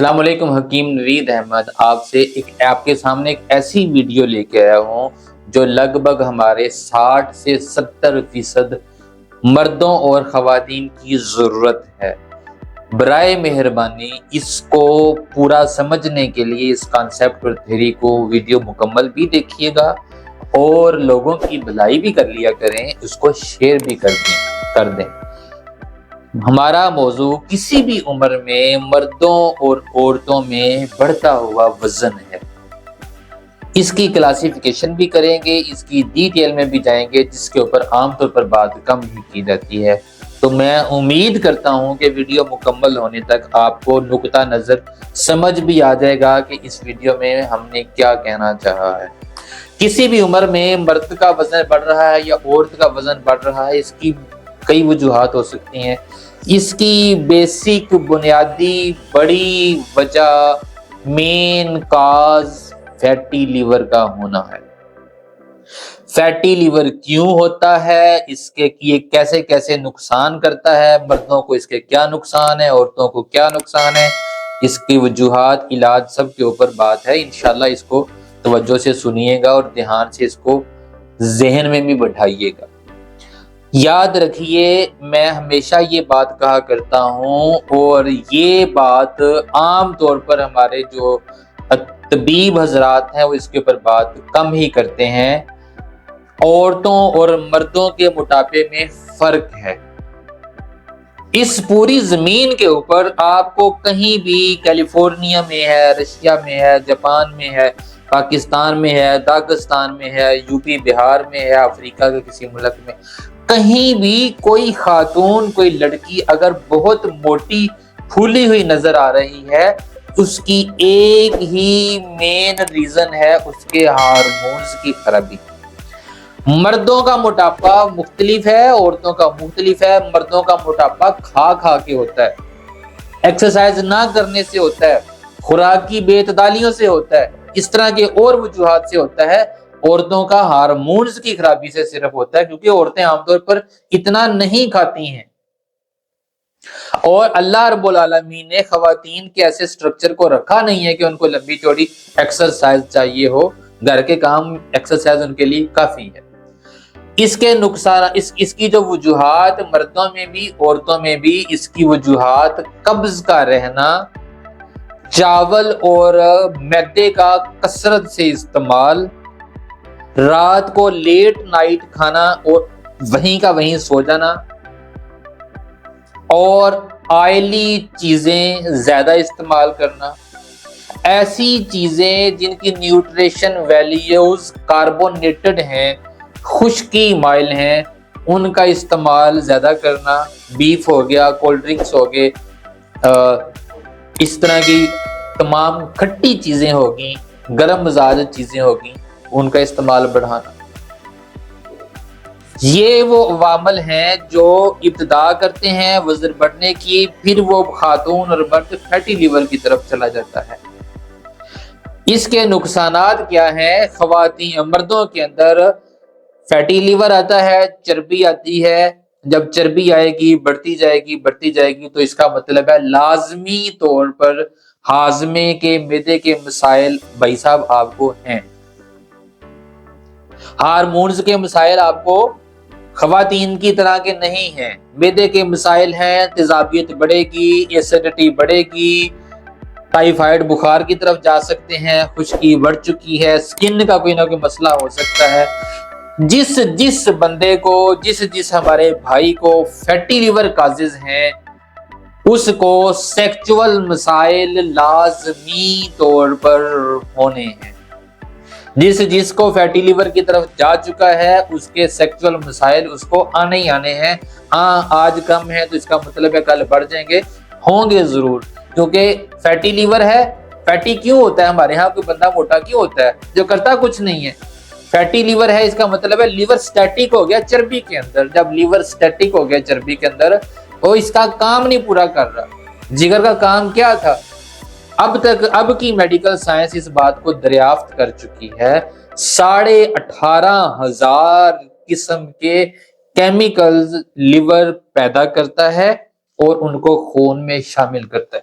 السلام علیکم، حکیم نوید احمد آپ کے سامنے ایک ایسی ویڈیو لے کے آیا ہوں جو لگ بھگ ہمارے 60 سے 70% مردوں اور خواتین کی ضرورت ہے۔ برائے مہربانی اس کو پورا سمجھنے کے لیے اس کانسیپٹ اور تھیوری کو ویڈیو مکمل بھی دیکھیے گا اور لوگوں کی بھلائی بھی کر لیا کریں، اس کو شیئر بھی کر دیں۔ ہمارا موضوع کسی بھی عمر میں مردوں اور عورتوں میں بڑھتا ہوا وزن ہے۔ اس کی کلاسیفیکیشن بھی کریں گے، اس کی ڈیٹیل میں بھی جائیں گے، جس کے اوپر عام طور پر بات کم ہی کی جاتی ہے۔ تو میں امید کرتا ہوں کہ ویڈیو مکمل ہونے تک آپ کو نقطہ نظر سمجھ بھی آ جائے گا کہ اس ویڈیو میں ہم نے کیا کہنا چاہا ہے۔ کسی بھی عمر میں مرد کا وزن بڑھ رہا ہے یا عورت کا وزن بڑھ رہا ہے، اس کی کئی وجوہات ہو سکتی ہیں۔ اس کی بیسک بنیادی بڑی وجہ مین کاز فیٹی لیور کا ہونا ہے۔ فیٹی لیور کیوں ہوتا ہے، اس کے یہ کیسے کیسے نقصان کرتا ہے، مردوں کو اس کے کیا نقصان ہے، عورتوں کو کیا نقصان ہے، اس کی وجوہات، علاج، سب کے اوپر بات ہے۔ انشاءاللہ اس کو توجہ سے سنیے گا اور دھیان سے اس کو ذہن میں بھی بٹھائیے گا۔ یاد رکھیے، میں ہمیشہ یہ بات کہا کرتا ہوں اور یہ بات عام طور پر ہمارے جو طبیب حضرات ہیں وہ اس کے اوپر بات کم ہی کرتے ہیں۔ عورتوں اور مردوں کے موٹاپے میں فرق ہے۔ اس پوری زمین کے اوپر آپ کو کہیں بھی کیلیفورنیا میں ہے، رشیا میں ہے، جاپان میں ہے، پاکستان میں ہے، داغستان میں ہے، یو پی بہار میں ہے، افریقہ کے کسی ملک میں، کہیں بھی کوئی خاتون، کوئی لڑکی اگر بہت موٹی پھولی ہوئی نظر آ رہی ہے، اس کی ایک ہی مین ریزن ہے اس کے ہارمونز کی خرابی۔ مردوں کا موٹاپا مختلف ہے، عورتوں کا مختلف ہے۔ مردوں کا موٹاپا کھا کے ہوتا ہے، ایکسرسائز نہ کرنے سے ہوتا ہے، خوراکی بے اعتدالیوں سے ہوتا ہے، اس طرح کے اور وجوہات سے ہوتا ہے۔ عورتوں کا ہارمونز کی خرابی سے صرف ہوتا ہے، کیونکہ عورتیں عام طور پر اتنا نہیں کھاتی ہیں، اور اللہ رب العالمین نے خواتین کے ایسے سٹرکچر کو رکھا نہیں ہے کہ ان کو لمبی چوڑی ایکسرسائز چاہیے ہو، گھر کے کام ایکسرسائز ان کے لیے کافی ہے۔ اس کے نقصان، اس کی جو وجوہات مردوں میں بھی عورتوں میں بھی، اس کی وجوہات قبض کا رہنا، چاول اور میدے کا کثرت سے استعمال، رات کو لیٹ نائٹ کھانا اور وہیں کا وہیں سو جانا، اور آئلی چیزیں زیادہ استعمال کرنا، ایسی چیزیں جن کی نیوٹریشن ویلیوز کاربونیٹڈ ہیں، خشکی مائل ہیں، ان کا استعمال زیادہ کرنا، بیف ہو گیا، کولڈ ڈرنکس ہو گئے، اس طرح کی تمام کھٹی چیزیں ہوگی، گرم مزاج چیزیں ہوگی، ان کا استعمال بڑھانا۔ یہ وہ عوامل ہیں جو ابتدا کرتے ہیں وزن بڑھنے کی، پھر وہ خاتون اور مرد فیٹی لیور کی طرف چلا جاتا ہے۔ اس کے نقصانات کیا ہیں؟ مردوں کے اندر فیٹی لیور آتا ہے، چربی آتی ہے۔ جب چربی آئے گی، بڑھتی جائے گی تو اس کا مطلب ہے لازمی طور پر ہاضمے کے، معدے کے مسائل بھائی صاحب آپ کو ہیں۔ ہارمونز کے مسائل آپ کو خواتین کی طرح کے نہیں ہیں، معدے کے مسائل ہیں، تیزابیت بڑھے گی، ایسیڈیٹی بڑھے گی، ٹائیفائڈ بخار کی طرف جا سکتے ہیں، خشکی بڑھ چکی ہے، سکن کا کوئی نہ کوئی مسئلہ ہو سکتا ہے۔ جس بندے کو، جس ہمارے بھائی کو فیٹی لیور کازز ہیں، اس کو سیکچول مسائل لازمی طور پر ہونے ہیں۔ جس کو فیٹی لیور کی طرف جا چکا ہے، اس کے سیکچول مسائل اس کو آنے ہی آنے ہیں۔ ہاں، آج کم ہے تو اس کا مطلب ہے کل بڑھ جائیں گے، ہوں گے ضرور، کیونکہ فیٹی لیور ہے۔ فیٹی کیوں ہوتا ہے ہمارے ہاں؟ کوئی بندہ موٹا کیوں ہوتا ہے؟ جو کرتا کچھ نہیں ہے۔ فیٹی لیور ہے، اس کا مطلب ہے لیور سٹیٹک ہو گیا چربی کے اندر۔ جب لیور سٹیٹک ہو گیا چربی کے اندر، وہ اس کا کام نہیں پورا کر رہا۔ جگر کا کام کیا تھا؟ اب کی میڈیکل سائنس اس بات کو دریافت کر چکی ہے، 18,500 قسم کے کیمیکلز لیور پیدا کرتا ہے اور ان کو خون میں شامل کرتا ہے۔